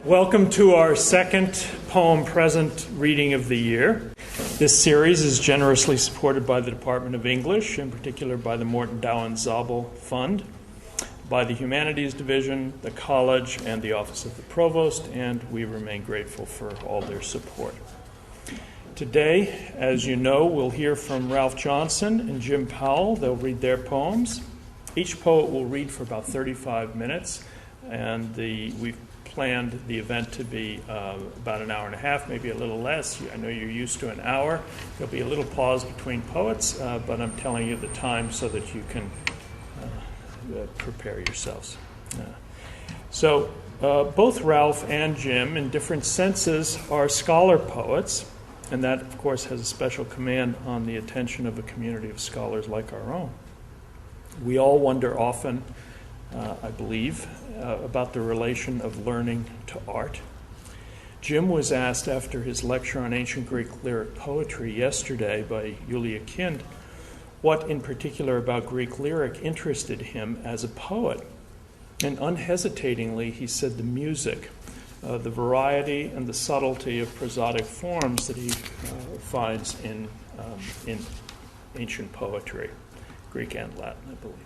Welcome to our second Poem Present reading of the year. This series is generously supported by the Department of English, in particular by the Morton Dow and Zabel Fund, by the Humanities Division, the College, and the Office of the Provost, and we remain grateful for all their support. Today, as you know, we'll hear from Ralph Johnson and Jim Powell. They'll read their poems. Each poet will read for about 35 minutes, and we've planned the event to be about an hour and a half, maybe a little less. I know you're used to an hour. There'll be a little pause between poets, but I'm telling you the time so that you can prepare yourselves. So both Ralph and Jim, in different senses, are scholar poets, and that, of course, has a special command on the attention of a community of scholars like our own. We all wonder often, I believe, about the relation of learning to art. Jim was asked after his lecture on ancient Greek lyric poetry yesterday by Julia Kind what in particular about Greek lyric interested him as a poet. And unhesitatingly, he said the music, the variety and the subtlety of prosodic forms that he finds in ancient poetry, Greek and Latin, I believe.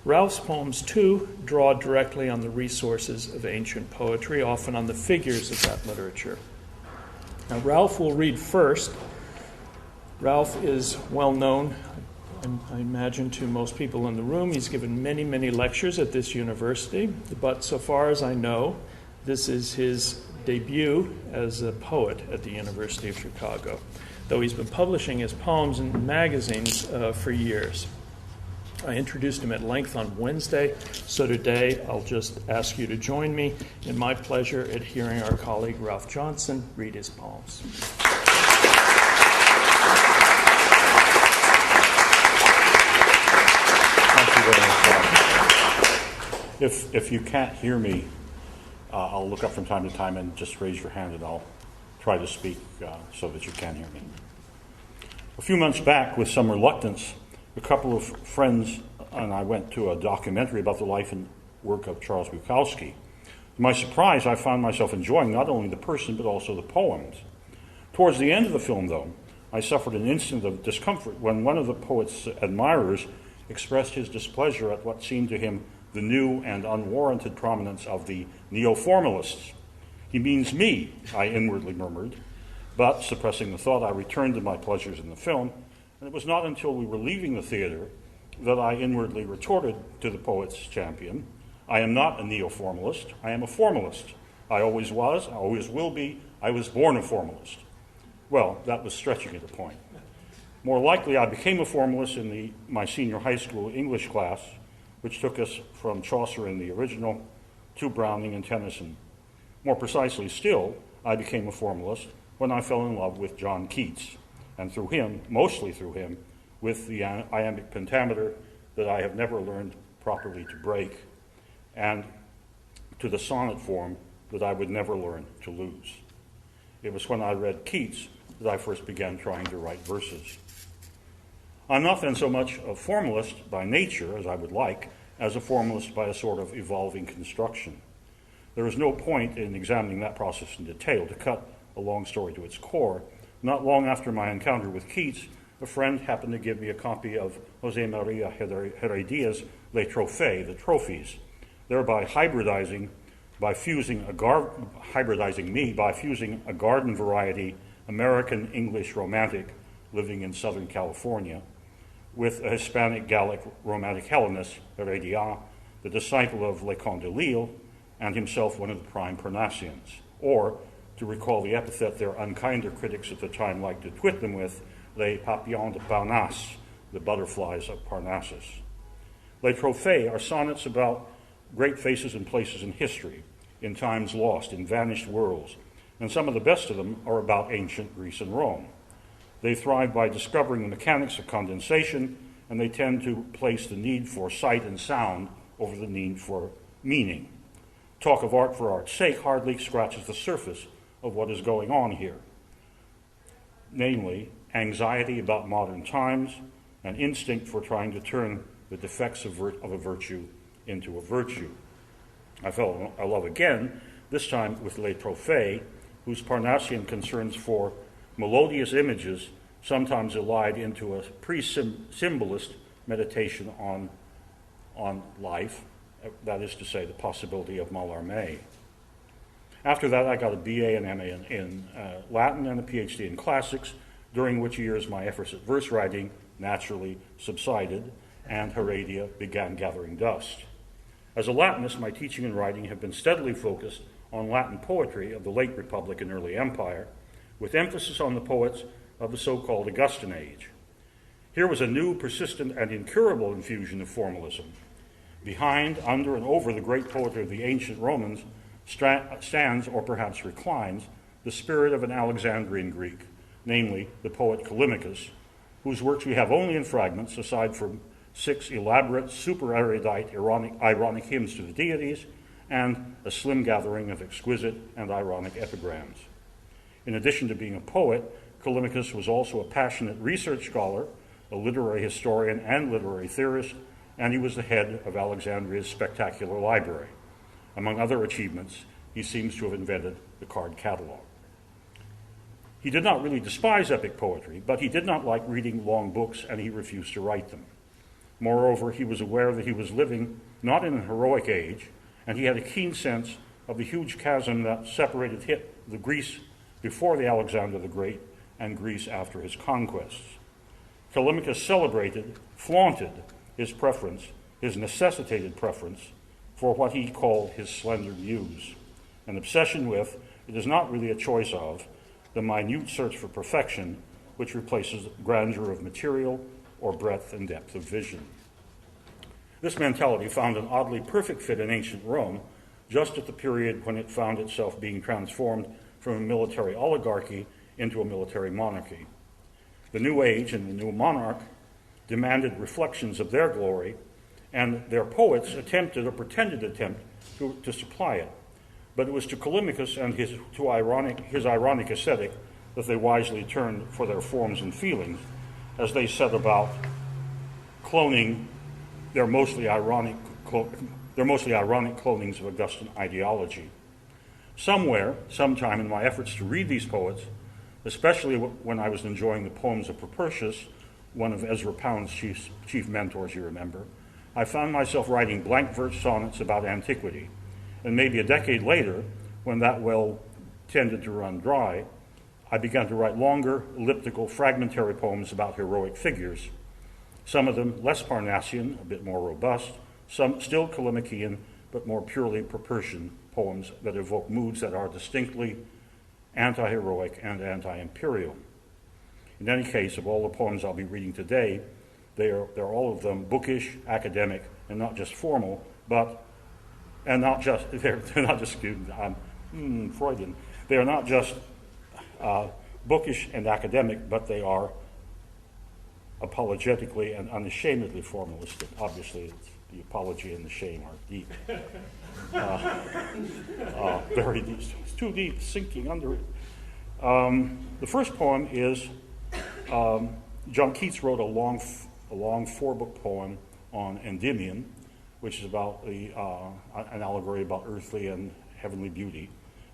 Ralph's poems, too, draw directly on the resources of ancient poetry, often on the figures of that literature. Now, Ralph will read first. Ralph is well known, I imagine, to most people in the room. He's given many, many lectures at this university, but so far as I know, this is his debut as a poet at the University of Chicago, though he's been publishing his poems in magazines for years. I introduced him at length on Wednesday, so today I'll just ask you to join me in my pleasure at hearing our colleague Ralph Johnson read his poems. Thank you very much. If you can't hear me, I'll look up from time to time and just raise your hand and I'll try to speak so that you can hear me. A few months back, with some reluctance, a couple of friends and I went to a documentary about the life and work of Charles Bukowski. To my surprise, I found myself enjoying not only the person but also the poems. Towards the end of the film, though, I suffered an instant of discomfort when one of the poet's admirers expressed his displeasure at what seemed to him the new and unwarranted prominence of the neo-formalists. "He means me," I inwardly murmured, but suppressing the thought, I returned to my pleasures in the film. And it was not until we were leaving the theater that I inwardly retorted to the poet's champion, "I am not a neo-formalist, I am a formalist. I always was, I always will be, I was born a formalist." Well, that was stretching it a point. More likely, I became a formalist in my senior high school English class, which took us from Chaucer in the original to Browning and Tennyson. More precisely still, I became a formalist when I fell in love with John Keats, and through him, mostly through him, with the iambic pentameter that I have never learned properly to break, and to the sonnet form that I would never learn to lose. It was when I read Keats that I first began trying to write verses. I'm not then so much a formalist by nature, as I would like, as a formalist by a sort of evolving construction. There is no point in examining that process in detail. To cut a long story to its core, not long after my encounter with Keats, a friend happened to give me a copy of Jose Maria Heredia's Les Trophées, the Trophies, thereby hybridizing me by fusing a garden variety American English romantic living in Southern California with a Hispanic Gallic romantic Hellenist, Heredia, the disciple of Leconte de Lisle, and himself one of the prime Parnassians, or, to recall the epithet their unkinder critics at the time liked to twit them with, les papillons de Parnasse, the butterflies of Parnassus. Les Trophées are sonnets about great faces and places in history, in times lost, in vanished worlds, and some of the best of them are about ancient Greece and Rome. They thrive by discovering the mechanics of condensation, and they tend to place the need for sight and sound over the need for meaning. Talk of art for art's sake hardly scratches the surface of what is going on here. Namely, anxiety about modern times, an instinct for trying to turn the defects of a virtue into a virtue. I fell in love again this time with Les Trophées, whose Parnassian concerns for melodious images sometimes elide into a pre-symbolist meditation on life, that is to say, the possibility of Mallarmé. After that, I got a BA and MA in Latin and a PhD in classics, during which years my efforts at verse writing naturally subsided and Heredia began gathering dust. As a Latinist, my teaching and writing have been steadily focused on Latin poetry of the late Republic and early Empire, with emphasis on the poets of the so-called Augustan age. Here was a new, persistent, and incurable infusion of formalism. Behind, under, and over the great poetry of the ancient Romans stands, or perhaps reclines, the spirit of an Alexandrian Greek, namely the poet Columnicus, whose works we have only in fragments, aside from 6 elaborate, super-erudite, ironic hymns to the deities, and a slim gathering of exquisite and ironic epigrams. In addition to being a poet, Columnicus was also a passionate research scholar, a literary historian and literary theorist, and he was the head of Alexandria's spectacular library. Among other achievements, he seems to have invented the card catalog. He did not really despise epic poetry, but he did not like reading long books, and he refused to write them. Moreover, he was aware that he was living not in an heroic age, and he had a keen sense of the huge chasm that separated the Greece before the Alexander the Great and Greece after his conquests. Callimachus celebrated, flaunted his preference, his necessitated preference, for what he called his slender muse, an obsession with, it is not really a choice of, the minute search for perfection, which replaces grandeur of material or breadth and depth of vision. This mentality found an oddly perfect fit in ancient Rome, just at the period when it found itself being transformed from a military oligarchy into a military monarchy. The new age and the new monarch demanded reflections of their glory, and their poets attempted or pretended to attempt to supply it. But it was to Callimachus and his ironic aesthetic that they wisely turned for their forms and feelings, as they set about cloning their mostly ironic clonings of Augustan ideology. Somewhere, sometime in my efforts to read these poets, especially when I was enjoying the poems of Propertius, one of Ezra Pound's chief mentors, you remember, I found myself writing blank verse sonnets about antiquity. And maybe a decade later, when that well tended to run dry, I began to write longer, elliptical, fragmentary poems about heroic figures, some of them less Parnassian, a bit more robust, some still Callimachian, but more purely Propertian poems that evoke moods that are distinctly anti-heroic and anti-imperial. In any case, of all the poems I'll be reading today, they're all of them bookish, academic, and not just formal, they're not just Freudian. They are not just bookish and academic, but they are apologetically and unashamedly formalistic. Obviously, the apology and the shame are deep. Very deep. It's too deep, sinking under it. The first poem is, John Keats wrote a long 4-book poem on Endymion, which is about an allegory about earthly and heavenly beauty.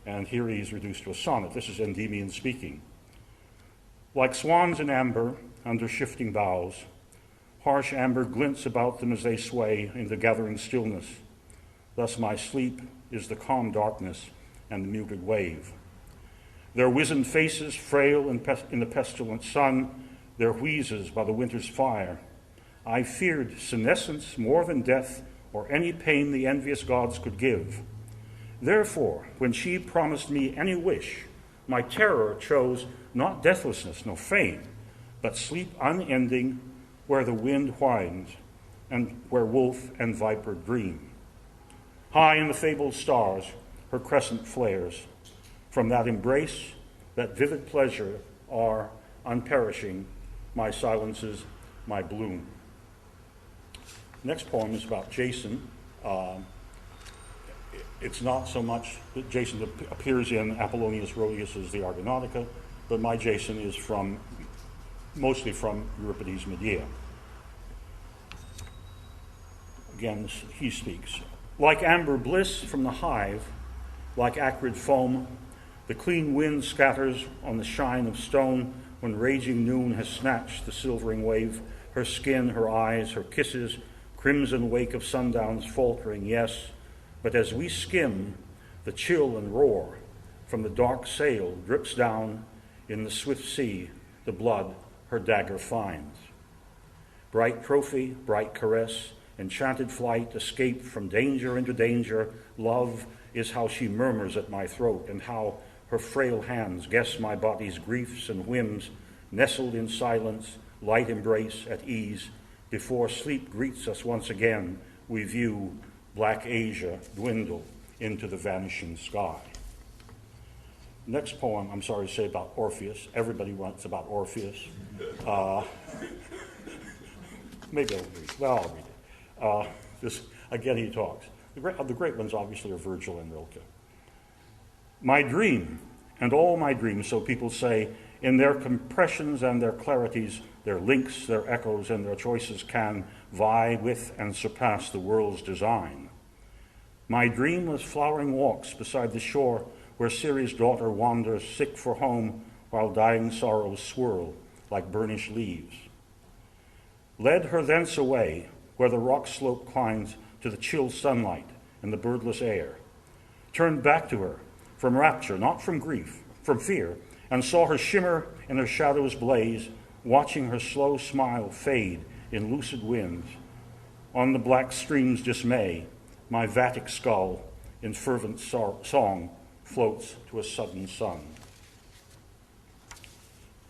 And here he is reduced to a sonnet. This is Endymion speaking. Like swans in amber under shifting boughs, harsh amber glints about them as they sway in the gathering stillness. Thus my sleep is the calm darkness and the muted wave. Their wizened faces, frail in the pestilent sun, their wheezes by the winter's fire. I feared senescence more than death or any pain the envious gods could give. Therefore, when she promised me any wish, my terror chose not deathlessness, no fame, but sleep unending where the wind whines and where wolf and viper dream. High in the fabled stars, her crescent flares. From that embrace, that vivid pleasure are unperishing, my silences, my bloom. Next poem is about Jason. It's not so much that Jason appears in Apollonius Rhodius's The Argonautica, but my Jason is mostly from Euripides' Medea. Again, he speaks. Like amber bliss from the hive, Like acrid foam, the clean wind scatters on the shine of stone when raging noon has snatched the silvering wave, her skin, her eyes, her kisses, crimson wake of sundown's faltering, yes. But as we skim, the chill and roar from the dark sail drips down in the swift sea, the blood her dagger finds. Bright trophy, bright caress, enchanted flight, escape from danger into danger, love is how she murmurs at my throat, and how her frail hands guess my body's griefs and whims, nestled in silence, light embrace at ease. Before sleep greets us once again, we view Black Asia dwindle into the vanishing sky. Next poem, I'm sorry to say, about Orpheus. Everybody wants about Orpheus. Maybe I'll read it. Well, I'll read it. Again, he talks. The great ones, obviously, are Virgil and Rilke. My dream, and all my dreams, so people say, in their compressions and their clarities, their links, their echoes, and their choices can vie with and surpass the world's design. My dream was flowering walks beside the shore where Ceres' daughter wanders sick for home while dying sorrows swirl like burnished leaves. Led her thence away where the rock slope climbs to the chill sunlight and the birdless air. Turned back to her from rapture, not from grief, from fear, and saw her shimmer and her shadows blaze, watching her slow smile fade in lucid winds. On the black stream's dismay, my Vatic skull in fervent song floats to a sudden sun.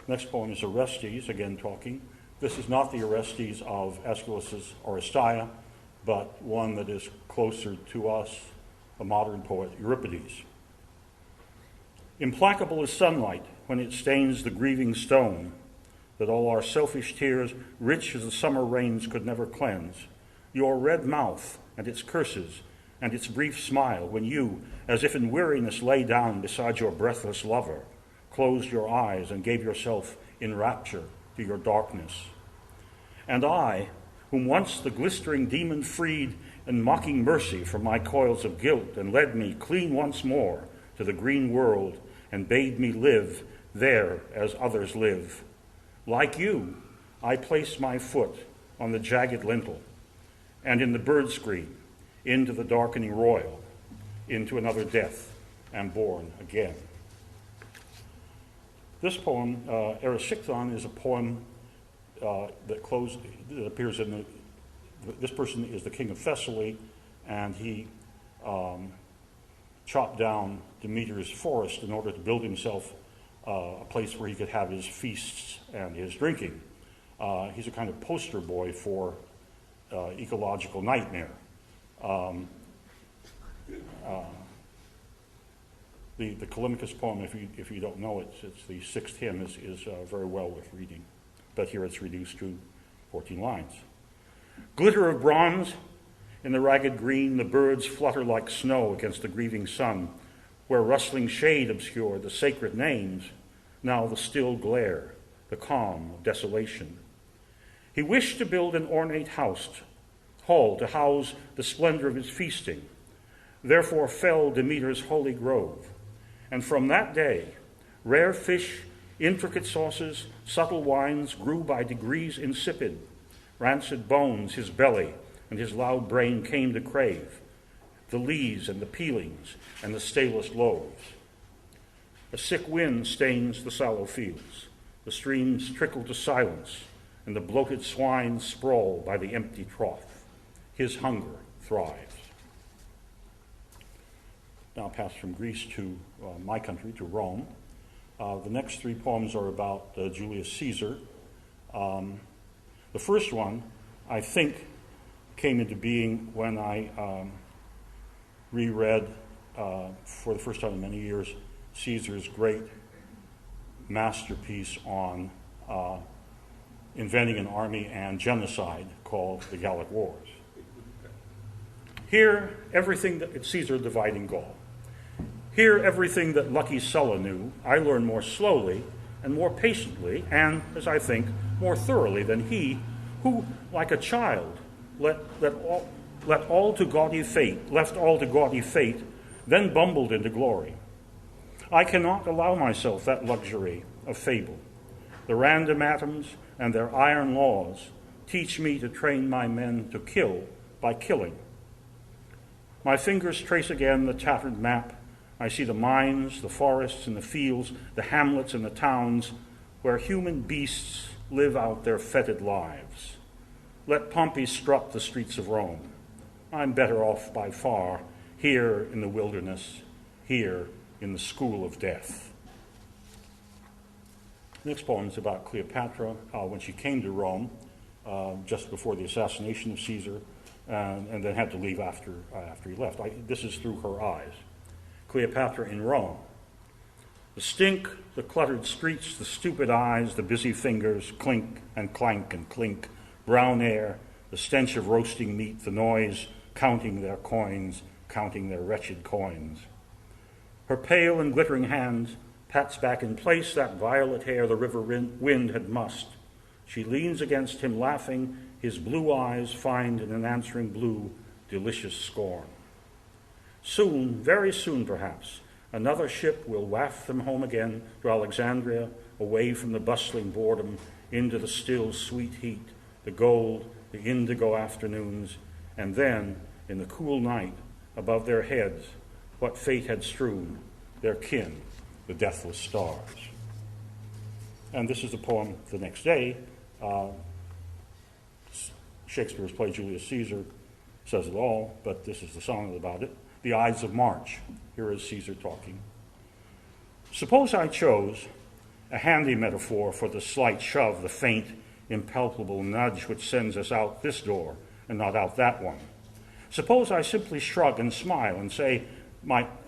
Next poem is Arrestees, again talking. This is not the Arrestees of Aeschylus's Oresteia, but one that is closer to us, a modern poet, Euripides. Implacable as sunlight when it stains the grieving stone, that all our selfish tears, rich as the summer rains, could never cleanse. Your red mouth and its curses and its brief smile when you, as if in weariness, lay down beside your breathless lover, closed your eyes and gave yourself in rapture to your darkness. And I, whom once the glistering demon freed in mocking mercy from my coils of guilt and led me clean once more to the green world and bade me live there as others live. Like you, I placed my foot on the jagged lintel and in the bird screen into the darkening royal, into another death, am born again. This poem, Eryshikhthon, is a poem that appears in this person is the king of Thessaly, and he chopped down Demeter's forest in order to build himself a place where he could have his feasts and his drinking. He's a kind of poster boy for ecological nightmare. The Columnicus Poem, if you don't know it, it's the sixth hymn, is very well worth reading. But here it's reduced to 14 lines. Glitter of bronze in the ragged green, the birds flutter like snow against the grieving sun, where rustling shade obscured the sacred names, now the still glare, the calm of desolation. He wished to build an ornate hall to house the splendor of his feasting. Therefore fell Demeter's holy grove. And from that day, rare fish, intricate sauces, subtle wines grew by degrees insipid. Rancid bones his belly and his loud brain came to crave, the lees and the peelings and the stalest loaves. A sick wind stains the sallow fields. The streams trickle to silence, and the bloated swine sprawl by the empty trough. His hunger thrives. Now pass from Greece to my country, to Rome. The next three poems are about Julius Caesar. The first one, I think, came into being when I reread, for the first time in many years, Caesar's great masterpiece on inventing an army and genocide called the Gallic Wars. Here, everything that Caesar dividing Gaul. Here, everything that lucky Sulla knew, I learned more slowly and more patiently, and, as I think, more thoroughly than he, who, like a child, left all to gaudy fate, then bumbled into glory. I cannot allow myself that luxury of fable. The random atoms and their iron laws teach me to train my men to kill by killing. My fingers trace again the tattered map. I see the mines, the forests and the fields, the hamlets and the towns where human beasts live out their fetid lives. Let Pompey strut the streets of Rome. I'm better off by far here in the wilderness, here in the school of death. The next poem is about Cleopatra when she came to Rome just before the assassination of Caesar and then had to leave after he left. This is through her eyes. Cleopatra in Rome. The stink, the cluttered streets, the stupid eyes, the busy fingers, clink and clank and clink, brown air, the stench of roasting meat, the noise, counting their coins, counting their wretched coins. Her pale and glittering hand pats back in place that violet hair the river wind had mussed. She leans against him laughing, his blue eyes find in an answering blue delicious scorn. Soon, very soon perhaps, another ship will waft them home again to Alexandria, away from the bustling boredom, into the still sweet heat, the gold, the indigo afternoons, and then, in the cool night, above their heads, what fate had strewn, their kin, the deathless stars. And this is the poem the next day. Shakespeare's play Julius Caesar says it all, but this is the song about it. The Ides of March. Here is Caesar talking. Suppose I chose a handy metaphor for the slight shove, the faint, impalpable nudge which sends us out this door and not out that one. Suppose I simply shrug and smile and say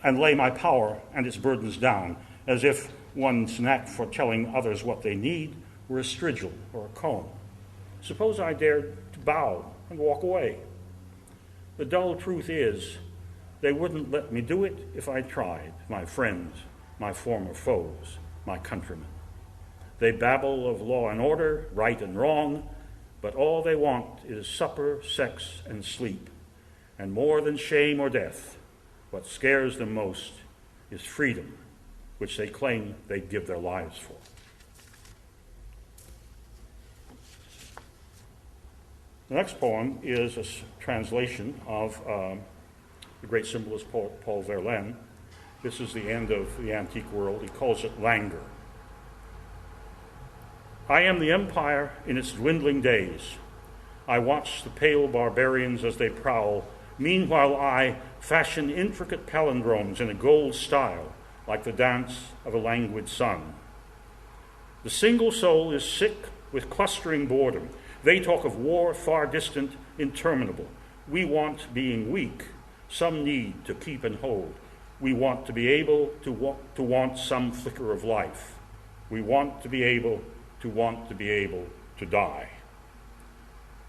and lay my power and its burdens down, as if one's knack for telling others what they need were a strigil or a comb. Suppose I dared to bow and walk away. The dull truth is, they wouldn't let me do it if I tried, my friends, my former foes, my countrymen. They babble of law and order, right and wrong, but all they want is supper, sex, and sleep. And more than shame or death, what scares them most is freedom, which they claim they'd give their lives for. The next poem is a translation of the great symbolist poet Paul Verlaine. This is the end of the antique world. He calls it languor. I am the empire in its dwindling days. I watch the pale barbarians as they prowl. Meanwhile, I fashion intricate palindromes in a gold style, like the dance of a languid sun. The single soul is sick with clustering boredom. They talk of war far distant, interminable. We want being weak, some need to keep and hold. We want to be able to want some flicker of life. We want to be able to die.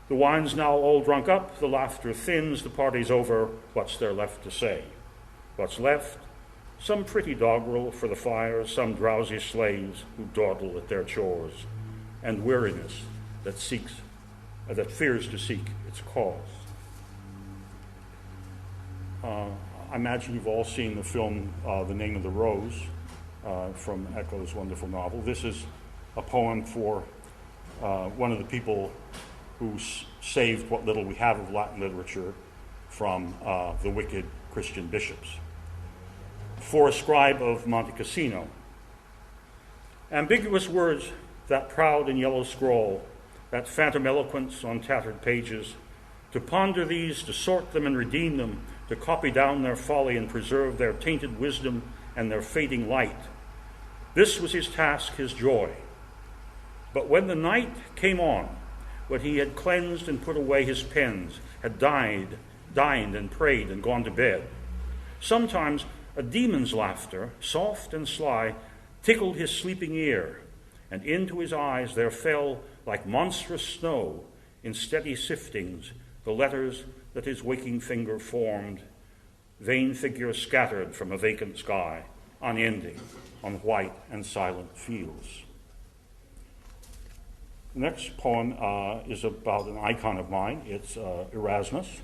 The wine's now all drunk up, the laughter thins, the party's over. What's there left to say? What's left? Some pretty doggerel for the fire, some drowsy slaves who dawdle at their chores, and weariness that fears to seek its cause. I imagine you've all seen the film The Name of the Rose from Eco's wonderful novel. This is a poem for one of the people who saved what little we have of Latin literature from the wicked Christian bishops. For a scribe of Monte Cassino. Ambiguous words, that proud and yellow scroll, that phantom eloquence on tattered pages, to ponder these, to sort them and redeem them, to copy down their folly and preserve their tainted wisdom and their fading light. This was his task, his joy. But when the night came on, when he had cleansed and put away his pens, had dined and prayed and gone to bed, sometimes a demon's laughter, soft and sly, tickled his sleeping ear, and into his eyes there fell, like monstrous snow, in steady siftings, the letters that his waking finger formed, vain figures scattered from a vacant sky, unending on white and silent fields. The next poem is about an icon of mine. It's Erasmus,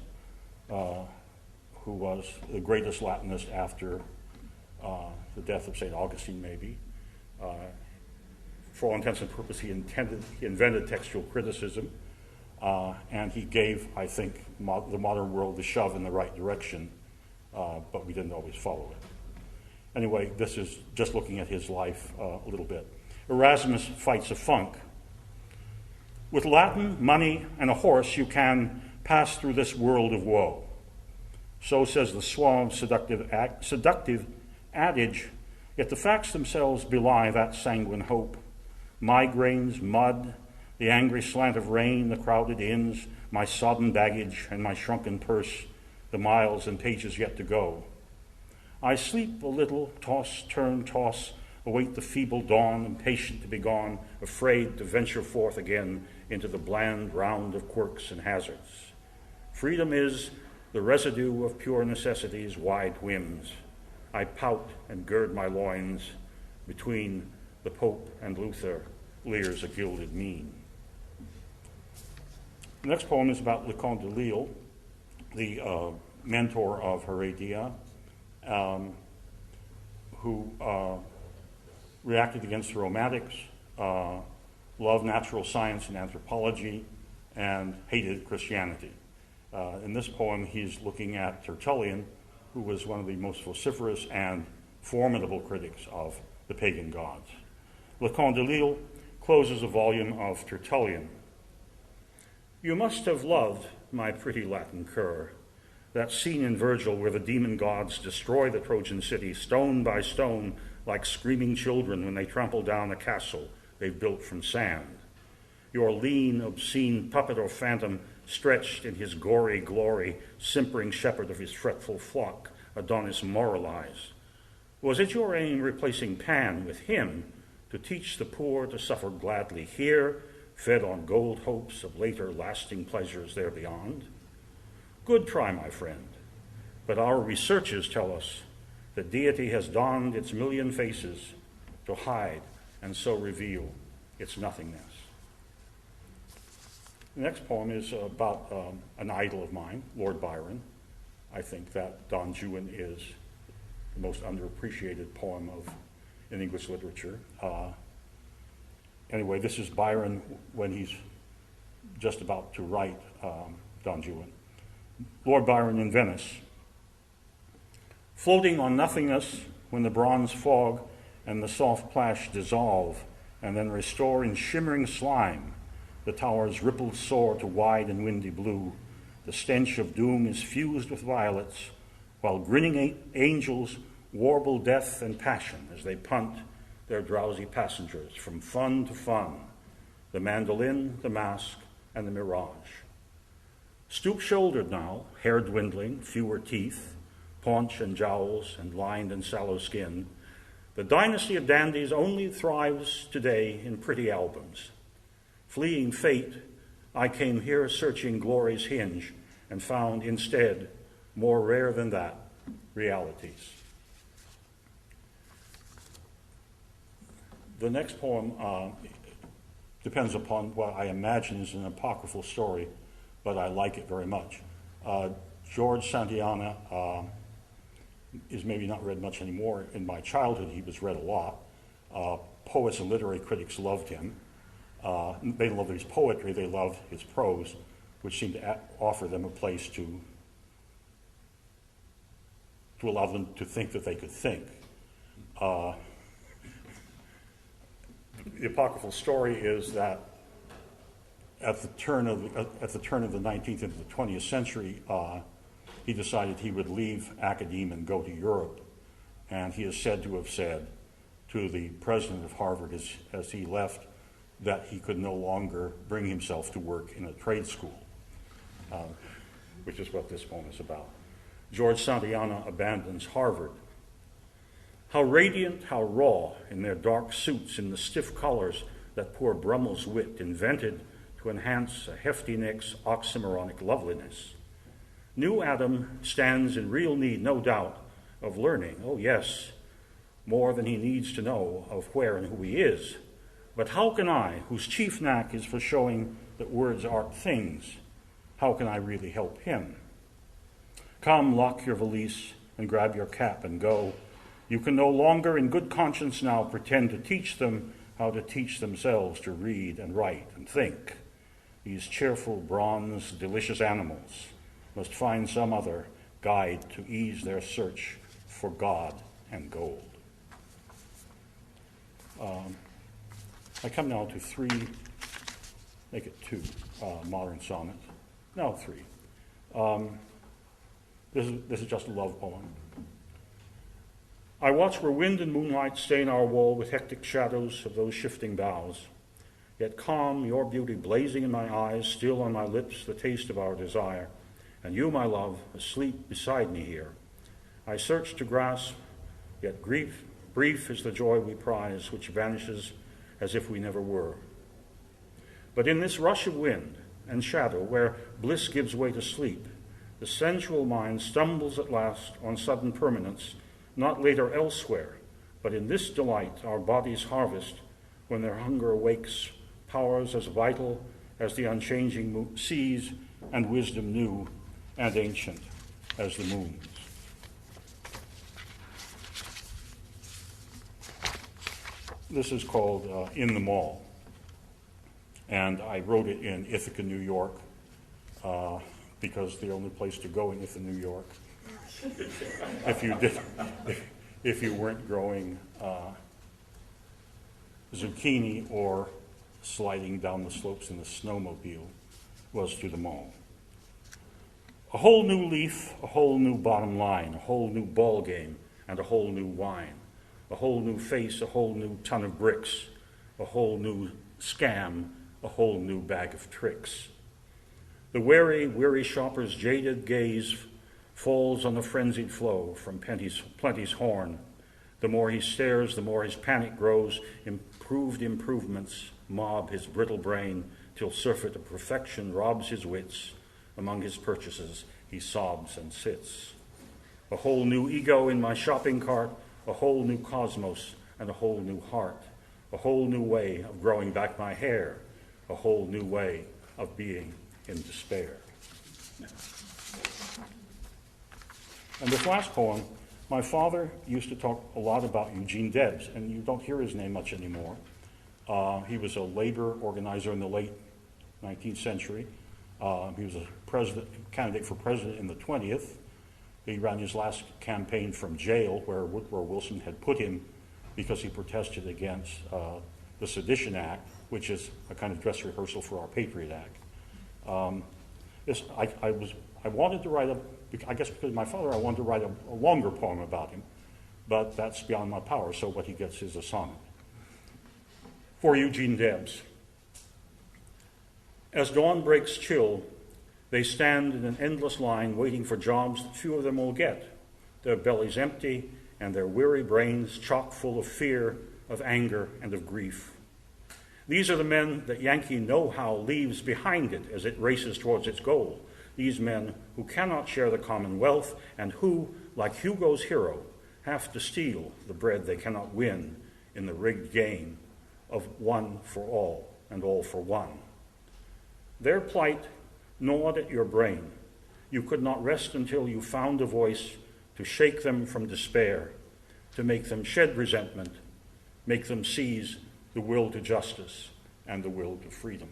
who was the greatest Latinist after the death of St. Augustine, maybe. For all intents and purposes, he invented textual criticism, and he gave, I think, the modern world the shove in the right direction, but we didn't always follow it. Anyway, this is just looking at his life a little bit. Erasmus fights a funk. With Latin, money, and a horse, you can pass through this world of woe. So says the suave, seductive adage, yet the facts themselves belie that sanguine hope. Migraines, mud, the angry slant of rain, the crowded inns, my sodden baggage and my shrunken purse, the miles and pages yet to go. I sleep a little, toss, turn, toss, await the feeble dawn, impatient to be gone, afraid to venture forth again into the bland round of quirks and hazards. Freedom is the residue of pure necessity's wide whims. I pout and gird my loins between the Pope and Luther, leers a gilded mien. The next poem is about Le Comte de Lille, the mentor of Heredia, who reacted against the Romantics, loved natural science and anthropology, and hated Christianity. In this poem, he's looking at Tertullian, who was one of the most vociferous and formidable critics of the pagan gods. Le Comte de Lille closes a volume of Tertullian. You must have loved, my pretty Latin cur, that scene in Virgil where the demon gods destroy the Trojan city stone by stone like screaming children when they trample down a castle they've built from sand. Your lean, obscene puppet or phantom stretched in his gory glory, simpering shepherd of his fretful flock, Adonis moralized. Was it your aim, replacing Pan with him, to teach the poor to suffer gladly here, fed on gold hopes of later lasting pleasures there beyond? Good try, my friend, but our researches tell us that deity has donned its million faces to hide and so reveal its nothingness. The next poem is about an idol of mine, Lord Byron. I think that Don Juan is the most underappreciated poem in English literature. Anyway, this is Byron when he's just about to write Don Juan. Lord Byron in Venice. Floating on nothingness when the bronze fog and the soft plash dissolve and then restore in shimmering slime, the tower's rippled soar to wide and windy blue. The stench of doom is fused with violets, while grinning angels warble death and passion as they punt their drowsy passengers from fun to fun, the mandolin, the mask, and the mirage. Stoop-shouldered now, hair dwindling, fewer teeth, paunch and jowls, and lined and sallow skin, the dynasty of dandies only thrives today in pretty albums. Fleeing fate, I came here searching glory's hinge and found instead, more rare than that, realities. The next poem depends upon what I imagine is an apocryphal story, but I like it very much. George Santiana is maybe not read much anymore. In my childhood, he was read a lot. Poets and literary critics loved him. They loved his poetry, they loved his prose, which seemed to offer them a place to allow them to think that they could think. The apocryphal story is that at the turn of the 19th into the 20th century, he decided he would leave academia and go to Europe. And he is said to have said to the president of Harvard as he left that he could no longer bring himself to work in a trade school, which is what this poem is about. George Santiana abandons Harvard. How radiant, how raw in their dark suits, in the stiff collars that poor Brummel's wit invented to enhance a hefty neck's oxymoronic loveliness. New Adam stands in real need, no doubt, of learning. Oh yes, more than he needs to know of where and who he is. But how can I, whose chief knack is for showing that words are things, how can I really help him? Come, lock your valise and grab your cap and go. You can no longer in good conscience now pretend to teach them how to teach themselves to read and write and think. These cheerful, bronze, delicious animals must find some other guide to ease their search for God and gold. I come now to two modern sonnets. No, three. This is just a love poem. I watch where wind and moonlight stain our wall with hectic shadows of those shifting boughs. Yet calm, your beauty blazing in my eyes, still on my lips the taste of our desire. And you, my love, asleep beside me here. I search to grasp, yet brief is the joy we prize, which vanishes as if we never were. But in this rush of wind and shadow, where bliss gives way to sleep, the sensual mind stumbles at last on sudden permanence, not later elsewhere, but in this delight our bodies harvest, when their hunger awakes, powers as vital as the unchanging seas, and wisdom new and ancient as the moons. This is called In the Mall, and I wrote it in Ithaca, New York, because the only place to go in Ithaca, New York, if you weren't growing zucchini or sliding down the slopes in the snowmobile, was to the mall. A whole new leaf, a whole new bottom line, a whole new ball game, and a whole new wine. A whole new face, a whole new ton of bricks, a whole new scam, a whole new bag of tricks. The wary, weary shopper's jaded gaze falls on the frenzied flow from plenty's horn. The more he stares, the more his panic grows. Improved improvements mob his brittle brain, till surfeit of perfection robs his wits. Among his purchases he sobs and sits. A whole new ego in my shopping cart, a whole new cosmos and a whole new heart, a whole new way of growing back my hair, a whole new way of being in despair. And this last poem, my father used to talk a lot about Eugene Debs, and you don't hear his name much anymore. He was a labor organizer in the late 19th century. He was a candidate for president in the 20th. He ran his last campaign from jail, where Woodrow Wilson had put him because he protested against the Sedition Act, which is a kind of dress rehearsal for our Patriot Act. I wanted to write I guess because of my father, I wanted to write a longer poem about him, but that's beyond my power, so what he gets is a sonnet. For Eugene Debs. As dawn breaks chill, they stand in an endless line waiting for jobs that few of them will get, their bellies empty and their weary brains chock full of fear, of anger, and of grief. These are the men that Yankee know-how leaves behind it as it races towards its goal. These men who cannot share the commonwealth and who, like Hugo's hero, have to steal the bread they cannot win in the rigged game of one for all and all for one. Their plight gnawed at your brain. You could not rest until you found a voice to shake them from despair, to make them shed resentment, make them seize the will to justice and the will to freedom.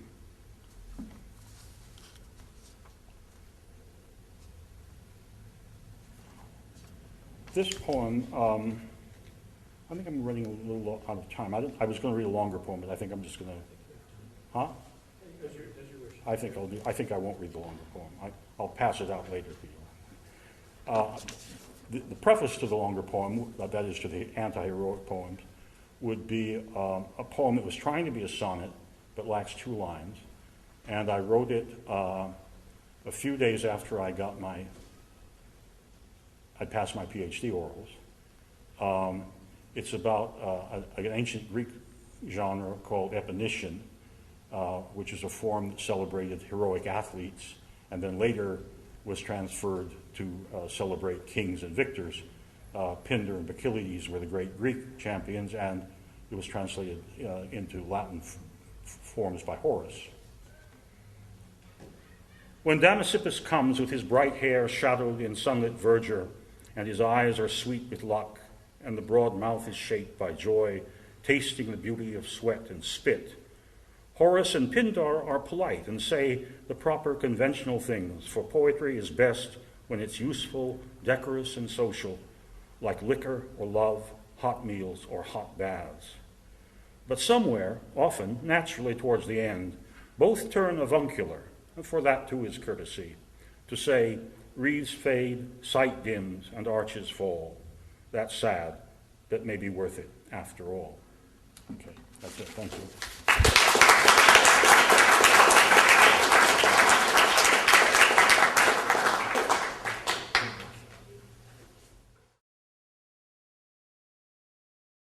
This poem, I think I'm running a little out of time. I was going to read a longer poem, but I think I'm just going to, huh? As you wish. I think I won't read the longer poem. I'll pass it out later to you. The preface to the longer poem, that is to the anti-heroic poems, would be a poem that was trying to be a sonnet, but lacks 2 lines. And I wrote it a few days after I passed my PhD orals. It's about an ancient Greek genre called epinician, which is a form that celebrated heroic athletes, and then later was transferred to celebrate kings and victors. Pindar and Bacchylides were the great Greek champions, and it was translated into Latin forms by Horace. When Damasippus comes with his bright hair shadowed in sunlit verdure, and his eyes are sweet with luck, and the broad mouth is shaped by joy, tasting the beauty of sweat and spit, Horace and Pindar are polite and say the proper conventional things, for poetry is best when it's useful, decorous, and social, like liquor or love, hot meals or hot baths. But somewhere, often, naturally towards the end, both turn avuncular, and for that too is courtesy, to say, wreaths fade, sight dims, and arches fall. That's sad, but may be worth it after all. Okay, that's it. Thank you.